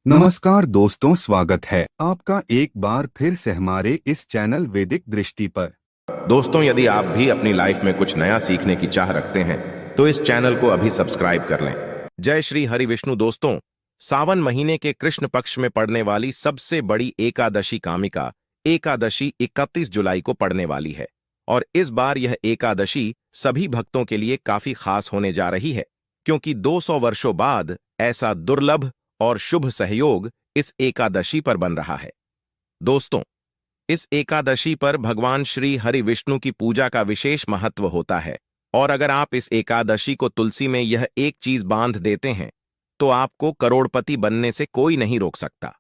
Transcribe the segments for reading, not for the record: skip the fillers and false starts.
नमस्कार दोस्तों, स्वागत है आपका एक बार फिर से हमारे इस चैनल वैदिक दृष्टि पर। दोस्तों, यदि आप भी अपनी लाइफ में कुछ नया सीखने की चाह रखते हैं तो इस चैनल को अभी सब्सक्राइब कर लें। जय श्री हरि विष्णु। दोस्तों, सावन महीने के कृष्ण पक्ष में पड़ने वाली सबसे बड़ी एकादशी कामिका एकादशी 31 जुलाई को पड़ने वाली है और इस बार यह एकादशी सभी भक्तों के लिए काफी खास होने जा रही है, क्योंकि 200 वर्षों बाद ऐसा दुर्लभ और शुभ सहयोग इस एकादशी पर बन रहा है। दोस्तों, इस एकादशी पर भगवान श्री हरि विष्णु की पूजा का विशेष महत्व होता है और अगर आप इस एकादशी को तुलसी में यह एक चीज बांध देते हैं तो आपको करोड़पति बनने से कोई नहीं रोक सकता।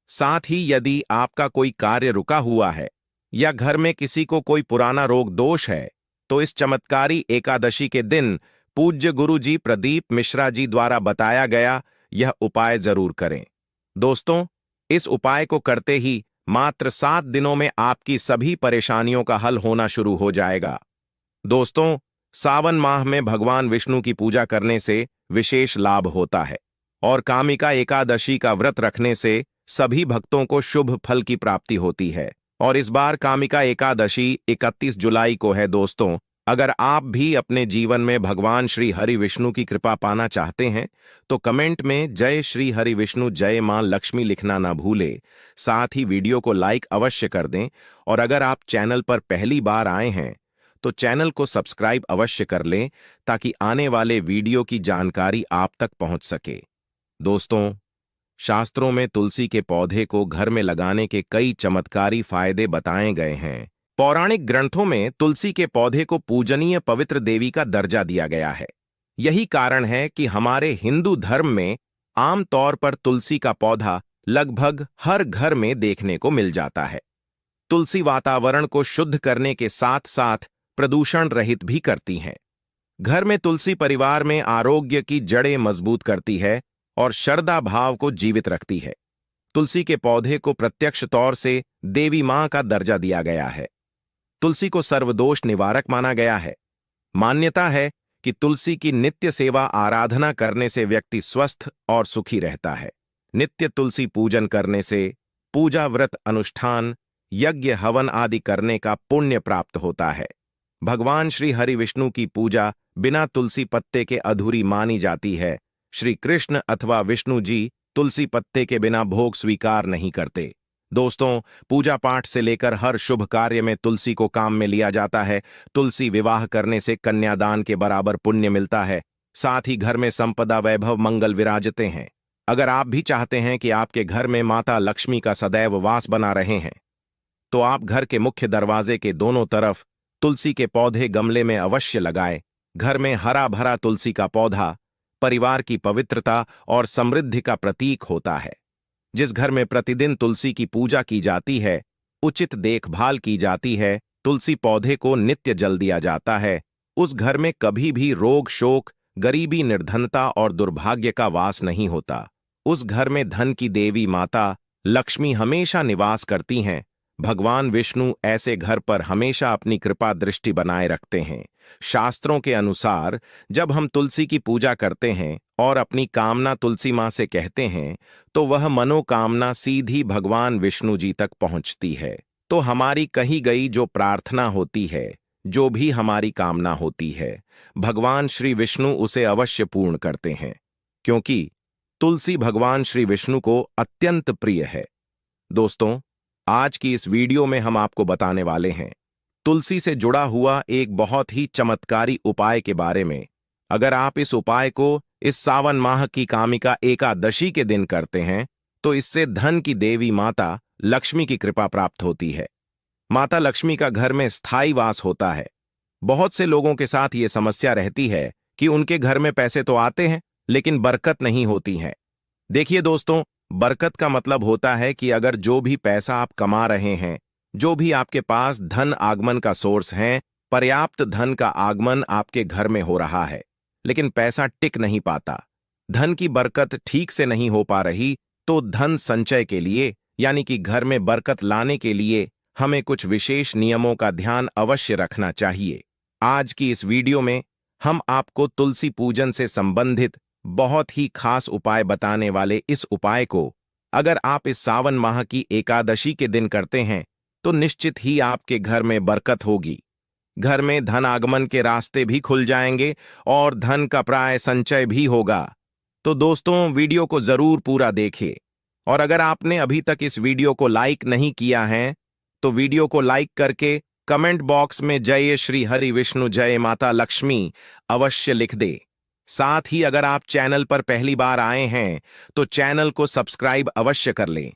साथ ही यदि आपका कोई कार्य रुका हुआ है या घर में किसी को कोई पुराना रोग दोष है तो इस चमत्कारी एकादशी के दिन पूज्य गुरु जी प्रदीप मिश्रा जी द्वारा बताया गया यह उपाय जरूर करें। दोस्तों, इस उपाय को करते ही मात्र 7 दिनों में आपकी सभी परेशानियों का हल होना शुरू हो जाएगा। दोस्तों, सावन माह में भगवान विष्णु की पूजा करने से विशेष लाभ होता है और कामिका एकादशी का व्रत रखने से सभी भक्तों को शुभ फल की प्राप्ति होती है और इस बार कामिका एकादशी 31 जुलाई को है। दोस्तों, अगर आप भी अपने जीवन में भगवान श्री हरि विष्णु की कृपा पाना चाहते हैं तो कमेंट में जय श्री हरि विष्णु जय मां लक्ष्मी लिखना ना भूले। साथ ही वीडियो को लाइक अवश्य कर दें और अगर आप चैनल पर पहली बार आए हैं तो चैनल को सब्सक्राइब अवश्य कर लें ताकि आने वाले वीडियो की जानकारी आप तक पहुंच सके। दोस्तों, शास्त्रों में तुलसी के पौधे को घर में लगाने के कई चमत्कारी फायदे बताए गए हैं। पौराणिक ग्रंथों में तुलसी के पौधे को पूजनीय पवित्र देवी का दर्जा दिया गया है। यही कारण है कि हमारे हिंदू धर्म में आमतौर पर तुलसी का पौधा लगभग हर घर में देखने को मिल जाता है। तुलसी वातावरण को शुद्ध करने के साथ साथ प्रदूषण रहित भी करती हैं। घर में तुलसी परिवार में आरोग्य की जड़ें मजबूत करती है और श्रद्धा भाव को जीवित रखती है। तुलसी के पौधे को प्रत्यक्ष तौर से देवी मां का दर्जा दिया गया है। तुलसी को सर्वदोष निवारक माना गया है। मान्यता है कि तुलसी की नित्य सेवा आराधना करने से व्यक्ति स्वस्थ और सुखी रहता है। नित्य तुलसी पूजन करने से पूजा व्रत अनुष्ठान यज्ञ हवन आदि करने का पुण्य प्राप्त होता है। भगवान श्री हरि विष्णु की पूजा बिना तुलसी पत्ते के अधूरी मानी जाती है। श्री कृष्ण अथवा विष्णु जी तुलसी पत्ते के बिना भोग स्वीकार नहीं करते। दोस्तों, पूजा पाठ से लेकर हर शुभ कार्य में तुलसी को काम में लिया जाता है। तुलसी विवाह करने से कन्यादान के बराबर पुण्य मिलता है। साथ ही घर में संपदा वैभव मंगल विराजते हैं। अगर आप भी चाहते हैं कि आपके घर में माता लक्ष्मी का सदैव वास बना रहे हैं तो आप घर के मुख्य दरवाजे के दोनों तरफ तुलसी के पौधे गमले में अवश्य लगाएं। घर में हरा भरा तुलसी का पौधा परिवार की पवित्रता और समृद्धि का प्रतीक होता है। जिस घर में प्रतिदिन तुलसी की पूजा की जाती है, उचित देखभाल की जाती है, तुलसी पौधे को नित्य जल दिया जाता है, उस घर में कभी भी रोग शोक गरीबी निर्धनता और दुर्भाग्य का वास नहीं होता। उस घर में धन की देवी माता लक्ष्मी हमेशा निवास करती हैं। भगवान विष्णु ऐसे घर पर हमेशा अपनी कृपा दृष्टि बनाए रखते हैं। शास्त्रों के अनुसार जब हम तुलसी की पूजा करते हैं और अपनी कामना तुलसी मां से कहते हैं तो वह मनोकामना सीधी भगवान विष्णु जी तक पहुंचती है। तो हमारी कही गई जो प्रार्थना होती है, जो भी हमारी कामना होती है, भगवान श्री विष्णु उसे अवश्य पूर्ण करते हैं, क्योंकि तुलसी भगवान श्री विष्णु को अत्यंत प्रिय है। दोस्तों, आज की इस वीडियो में हम आपको बताने वाले हैं तुलसी से जुड़ा हुआ एक बहुत ही चमत्कारी उपाय के बारे में। अगर आप इस उपाय को इस सावन माह की कामिका एकादशी के दिन करते हैं तो इससे धन की देवी माता लक्ष्मी की कृपा प्राप्त होती है। माता लक्ष्मी का घर में स्थायी वास होता है। बहुत से लोगों के साथ ये समस्या रहती है कि उनके घर में पैसे तो आते हैं लेकिन बरकत नहीं होती है। देखिए दोस्तों, बरकत का मतलब होता है कि अगर जो भी पैसा आप कमा रहे हैं, जो भी आपके पास धन आगमन का सोर्स है, पर्याप्त धन का आगमन आपके घर में हो रहा है लेकिन पैसा टिक नहीं पाता, धन की बरकत ठीक से नहीं हो पा रही, तो धन संचय के लिए यानी कि घर में बरकत लाने के लिए हमें कुछ विशेष नियमों का ध्यान अवश्य रखना चाहिए। आज की इस वीडियो में हम आपको तुलसी पूजन से संबंधित बहुत ही खास उपाय बताने वाले इस उपाय को अगर आप इस सावन माह की एकादशी के दिन करते हैं तो निश्चित ही आपके घर में बरकत होगी। घर में धन आगमन के रास्ते भी खुल जाएंगे और धन का प्राय संचय भी होगा। तो दोस्तों, वीडियो को जरूर पूरा देखिए। और अगर आपने अभी तक इस वीडियो को लाइक नहीं किया है तो वीडियो को लाइक करके कमेंट बॉक्स में जय श्री हरि विष्णु जय माता लक्ष्मी अवश्य लिख दे। साथ ही अगर आप चैनल पर पहली बार आए हैं तो चैनल को सब्सक्राइब अवश्य कर लें।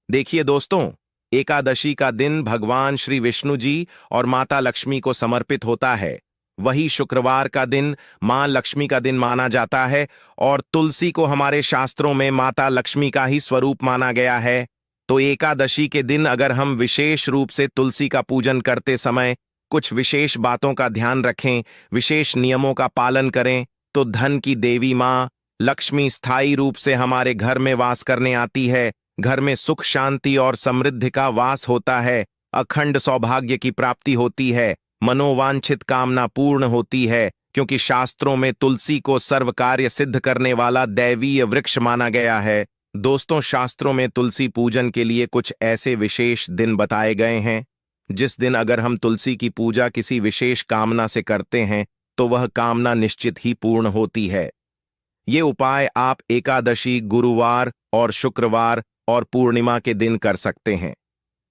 देखिए दोस्तों, एकादशी का दिन भगवान श्री विष्णु जी और माता लक्ष्मी को समर्पित होता है। वही शुक्रवार का दिन मां लक्ष्मी का दिन माना जाता है और तुलसी को हमारे शास्त्रों में माता लक्ष्मी का ही स्वरूप माना गया है। तो एकादशी के दिन अगर हम विशेष रूप से तुलसी का पूजन करते समय कुछ विशेष बातों का ध्यान रखें, विशेष नियमों का पालन करें, तो धन की देवी मां लक्ष्मी स्थायी रूप से हमारे घर में वास करने आती है। घर में सुख शांति और समृद्धि का वास होता है। अखंड सौभाग्य की प्राप्ति होती है। मनोवांछित कामना पूर्ण होती है, क्योंकि शास्त्रों में तुलसी को सर्व कार्य सिद्ध करने वाला दैवीय वृक्ष माना गया है। दोस्तों, शास्त्रों में तुलसी पूजन के लिए कुछ ऐसे विशेष दिन बताए गए हैं जिस दिन अगर हम तुलसी की पूजा किसी विशेष कामना से करते हैं तो वह कामना निश्चित ही पूर्ण होती है। ये उपाय आप एकादशी, गुरुवार और शुक्रवार और पूर्णिमा के दिन कर सकते हैं।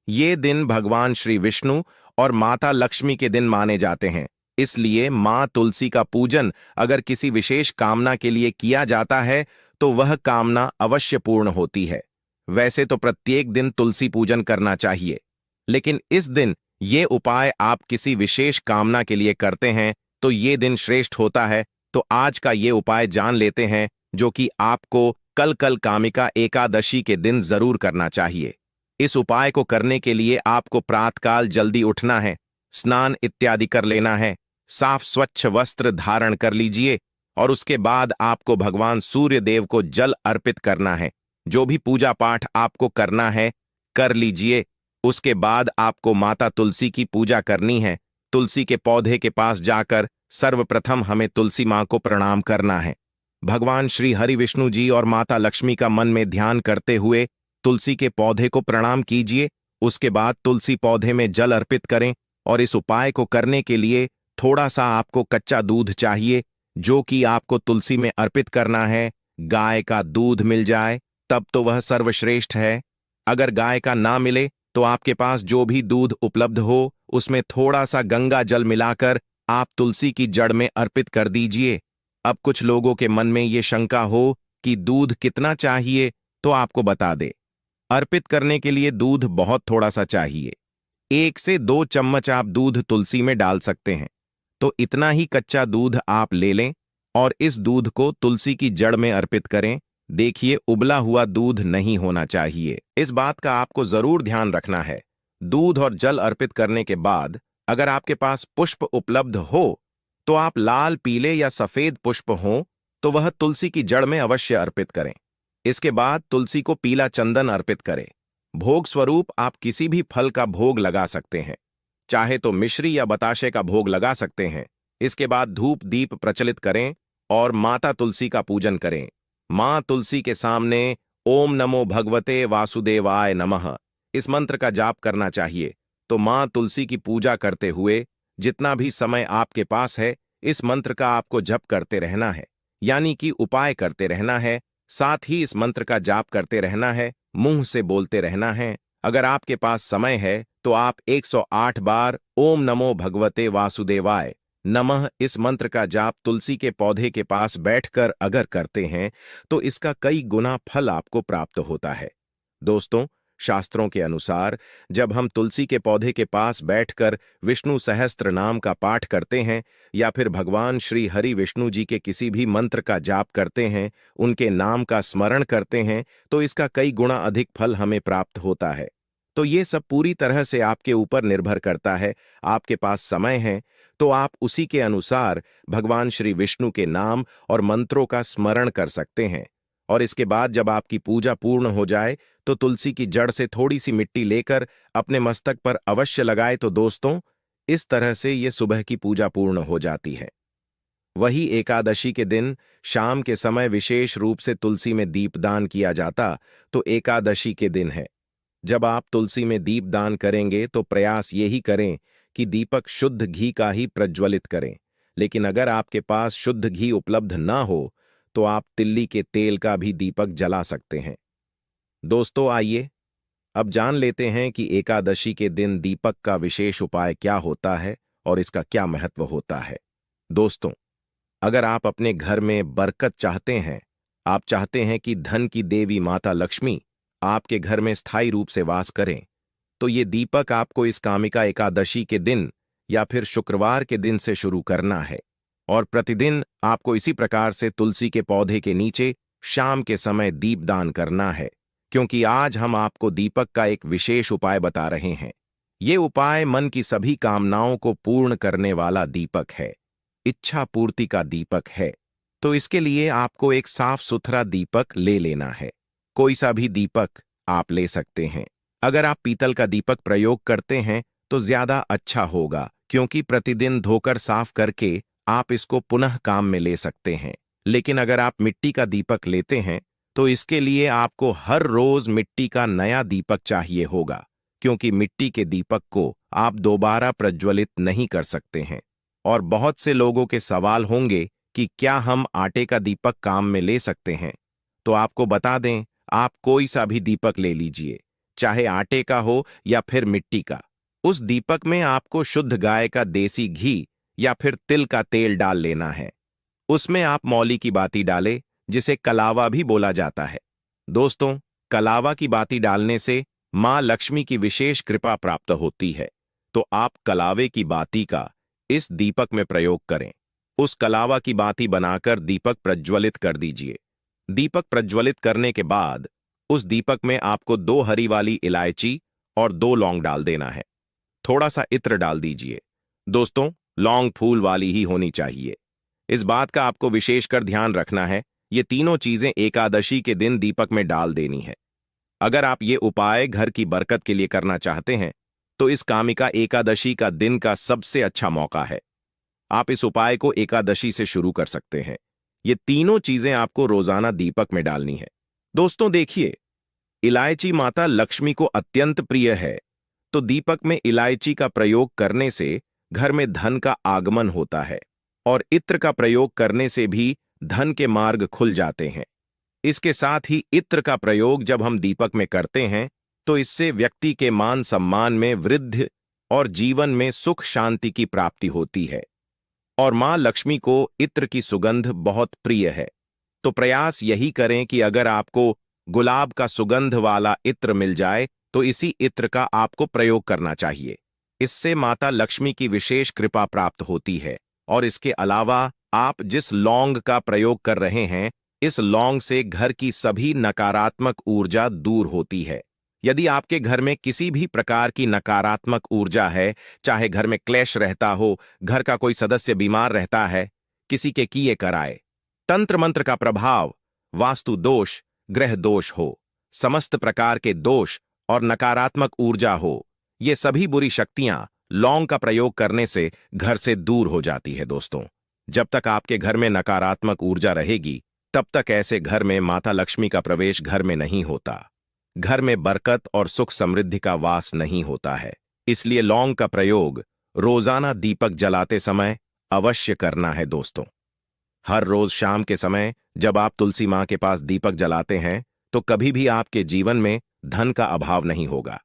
ये दिन भगवान श्री विष्णु और माता लक्ष्मी के दिन माने जाते हैं। इसलिए मां तुलसी का पूजन अगर किसी विशेष कामना के लिए किया जाता है तो वह कामना अवश्य पूर्ण होती है। वैसे तो प्रत्येक दिन तुलसी पूजन करना चाहिए, लेकिन इस दिन ये उपाय आप किसी विशेष कामना के लिए करते हैं तो ये दिन श्रेष्ठ होता है। तो आज का ये उपाय जान लेते हैं, जो कि आपको कल कामिका एकादशी के दिन जरूर करना चाहिए। इस उपाय को करने के लिए आपको प्रातःकाल जल्दी उठना है, स्नान इत्यादि कर लेना है, साफ स्वच्छ वस्त्र धारण कर लीजिए और उसके बाद आपको भगवान सूर्य देव को जल अर्पित करना है। जो भी पूजा पाठ आपको करना है कर लीजिए। उसके बाद आपको माता तुलसी की पूजा करनी है। तुलसी के पौधे के पास जाकर सर्वप्रथम हमें तुलसी मां को प्रणाम करना है। भगवान श्री हरि विष्णु जी और माता लक्ष्मी का मन में ध्यान करते हुए तुलसी के पौधे को प्रणाम कीजिए। उसके बाद तुलसी पौधे में जल अर्पित करें और इस उपाय को करने के लिए थोड़ा सा आपको कच्चा दूध चाहिए, जो कि आपको तुलसी में अर्पित करना है। गाय का दूध मिल जाए तब तो वह सर्वश्रेष्ठ है। अगर गाय का ना मिले तो आपके पास जो भी दूध उपलब्ध हो उसमें थोड़ा सा गंगा जल मिलाकर आप तुलसी की जड़ में अर्पित कर दीजिए। अब कुछ लोगों के मन में ये शंका हो कि दूध कितना चाहिए, तो आपको बता दे, अर्पित करने के लिए दूध बहुत थोड़ा सा चाहिए। 1 से 2 चम्मच आप दूध तुलसी में डाल सकते हैं। तो इतना ही कच्चा दूध आप ले लें और इस दूध को तुलसी की जड़ में अर्पित करें। देखिए, उबला हुआ दूध नहीं होना चाहिए। इस बात का आपको जरूर ध्यान रखना है। दूध और जल अर्पित करने के बाद अगर आपके पास पुष्प उपलब्ध हो तो आप लाल, पीले या सफेद पुष्प हो तो वह तुलसी की जड़ में अवश्य अर्पित करें। इसके बाद तुलसी को पीला चंदन अर्पित करें। भोग स्वरूप आप किसी भी फल का भोग लगा सकते हैं, चाहे तो मिश्री या बताशे का भोग लगा सकते हैं। इसके बाद धूप दीप प्रचलित करें और माता तुलसी का पूजन करें। मां तुलसी के सामने ओम नमो भगवते वासुदेवाय नमः इस मंत्र का जाप करना चाहिए। तो मां तुलसी की पूजा करते हुए जितना भी समय आपके पास है इस मंत्र का आपको जप करते रहना है, यानी कि उपाय करते रहना है। साथ ही इस मंत्र का जाप करते रहना है, मुंह से बोलते रहना है। अगर आपके पास समय है तो आप 108 बार ओम नमो भगवते वासुदेवाय नमः इस मंत्र का जाप तुलसी के पौधे के पास बैठकर अगर करते हैं तो इसका कई गुना फल आपको प्राप्त होता है। दोस्तों, शास्त्रों के अनुसार जब हम तुलसी के पौधे के पास बैठकर विष्णु सहस्त्र नाम का पाठ करते हैं या फिर भगवान श्री हरि विष्णु जी के किसी भी मंत्र का जाप करते हैं, उनके नाम का स्मरण करते हैं, तो इसका कई गुना अधिक फल हमें प्राप्त होता है। तो ये सब पूरी तरह से आपके ऊपर निर्भर करता है। आपके पास समय है तो आप उसी के अनुसार भगवान श्री विष्णु के नाम और मंत्रों का स्मरण कर सकते हैं। और इसके बाद जब आपकी पूजा पूर्ण हो जाए तो तुलसी की जड़ से थोड़ी सी मिट्टी लेकर अपने मस्तक पर अवश्य लगाए। तो दोस्तों, इस तरह से ये सुबह की पूजा पूर्ण हो जाती है। वही एकादशी के दिन शाम के समय विशेष रूप से तुलसी में दीपदान किया जाता तो एकादशी के दिन है। जब आप तुलसी में दीपदान करेंगे तो प्रयास यही करें कि दीपक शुद्ध घी का ही प्रज्वलित करें। लेकिन अगर आपके पास शुद्ध घी उपलब्ध ना हो तो आप तिल्ली के तेल का भी दीपक जला सकते हैं। दोस्तों आइए अब जान लेते हैं कि एकादशी के दिन दीपक का विशेष उपाय क्या होता है और इसका क्या महत्व होता है। दोस्तों, अगर आप अपने घर में बरकत चाहते हैं, आप चाहते हैं कि धन की देवी माता लक्ष्मी आपके घर में स्थायी रूप से वास करें, तो ये दीपक आपको इस कामिका एकादशी के दिन या फिर शुक्रवार के दिन से शुरू करना है। और प्रतिदिन आपको इसी प्रकार से तुलसी के पौधे के नीचे शाम के समय दीपदान करना है, क्योंकि आज हम आपको दीपक का एक विशेष उपाय बता रहे हैं। ये उपाय मन की सभी कामनाओं को पूर्ण करने वाला दीपक है, इच्छा पूर्ति का दीपक है। तो इसके लिए आपको एक साफ सुथरा दीपक ले लेना है। कोई सा भी दीपक आप ले सकते हैं। अगर आप पीतल का दीपक प्रयोग करते हैं तो ज्यादा अच्छा होगा, क्योंकि प्रतिदिन धोकर साफ करके आप इसको पुनः काम में ले सकते हैं। लेकिन अगर आप मिट्टी का दीपक लेते हैं तो इसके लिए आपको हर रोज मिट्टी का नया दीपक चाहिए होगा, क्योंकि मिट्टी के दीपक को आप दोबारा प्रज्वलित नहीं कर सकते हैं। और बहुत से लोगों के सवाल होंगे कि क्या हम आटे का दीपक काम में ले सकते हैं। तो आपको बता दें, आप कोई सा भी दीपक ले लीजिए, चाहे आटे का हो या फिर मिट्टी का। उस दीपक में आपको शुद्ध गाय का देसी घी या फिर तिल का तेल डाल लेना है। उसमें आप मौली की बाती डालें, जिसे कलावा भी बोला जाता है। दोस्तों, कलावा की बाती डालने से मां लक्ष्मी की विशेष कृपा प्राप्त होती है। तो आप कलावे की बाती का इस दीपक में प्रयोग करें। उस कलावा की बाती बनाकर दीपक प्रज्वलित कर दीजिए। दीपक प्रज्वलित करने के बाद उस दीपक में आपको 2 हरी वाली इलायची और 2 लौंग डाल देना है। थोड़ा सा इत्र डाल दीजिए। दोस्तों, लौंग फूल वाली ही होनी चाहिए। इस बात का आपको विशेषकर ध्यान रखना है, ये तीनों चीजें एकादशी के दिन दीपक में डाल देनी है। अगर आप ये उपाय घर की बरकत के लिए करना चाहते हैं तो इस कामिका एकादशी का दिन का सबसे अच्छा मौका है। आप इस उपाय को एकादशी से शुरू कर सकते हैं। ये तीनों चीजें आपको रोजाना दीपक में डालनी है। दोस्तों देखिए, इलायची माता लक्ष्मी को अत्यंत प्रिय है, तो दीपक में इलायची का प्रयोग करने से घर में धन का आगमन होता है और इत्र का प्रयोग करने से भी धन के मार्ग खुल जाते हैं। इसके साथ ही इत्र का प्रयोग जब हम दीपक में करते हैं तो इससे व्यक्ति के मान सम्मान में वृद्धि और जीवन में सुख शांति की प्राप्ति होती है। और मां लक्ष्मी को इत्र की सुगंध बहुत प्रिय है। तो प्रयास यही करें कि अगर आपको गुलाब का सुगंध वाला इत्र मिल जाए तो इसी इत्र का आपको प्रयोग करना चाहिए। इससे माता लक्ष्मी की विशेष कृपा प्राप्त होती है। और इसके अलावा आप जिस लौंग का प्रयोग कर रहे हैं, इस लौंग से घर की सभी नकारात्मक ऊर्जा दूर होती है। यदि आपके घर में किसी भी प्रकार की नकारात्मक ऊर्जा है, चाहे घर में क्लेश रहता हो, घर का कोई सदस्य बीमार रहता है, किसी के किए कराए, तंत्र मंत्र का प्रभाव, वास्तु दोष, ग्रह दोष हो, समस्त प्रकार के दोष और नकारात्मक ऊर्जा हो, ये सभी बुरी शक्तियां लौंग का प्रयोग करने से घर से दूर हो जाती है। दोस्तों, जब तक आपके घर में नकारात्मक ऊर्जा रहेगी, तब तक ऐसे घर में माता लक्ष्मी का प्रवेश घर में नहीं होता। घर में बरकत और सुख समृद्धि का वास नहीं होता है। इसलिए लौंग का प्रयोग रोजाना दीपक जलाते समय अवश्य करना है। दोस्तों, हर रोज शाम के समय जब आप तुलसी मां के पास दीपक जलाते हैं तो कभी भी आपके जीवन में धन का अभाव नहीं होगा।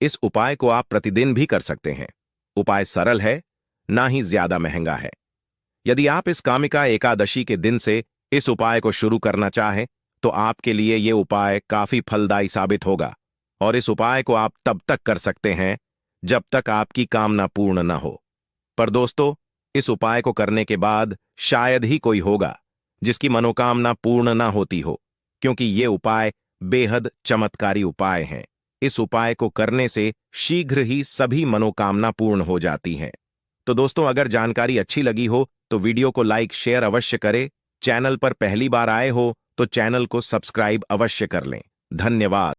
इस उपाय को आप प्रतिदिन भी कर सकते हैं। उपाय सरल है, ना ही ज्यादा महंगा है। यदि आप इस कामिका एकादशी के दिन से इस उपाय को शुरू करना चाहें तो आपके लिए यह उपाय काफी फलदायी साबित होगा। और इस उपाय को आप तब तक कर सकते हैं जब तक आपकी कामना पूर्ण न हो। पर दोस्तों, इस उपाय को करने के बाद शायद ही कोई होगा जिसकी मनोकामना पूर्ण ना होती हो, क्योंकि ये उपाय बेहद चमत्कारी उपाय हैं। इस उपाय को करने से शीघ्र ही सभी मनोकामना पूर्ण हो जाती हैं। तो दोस्तों, अगर जानकारी अच्छी लगी हो तो वीडियो को लाइक शेयर अवश्य करें। चैनल पर पहली बार आए हो तो चैनल को सब्सक्राइब अवश्य कर लें। धन्यवाद।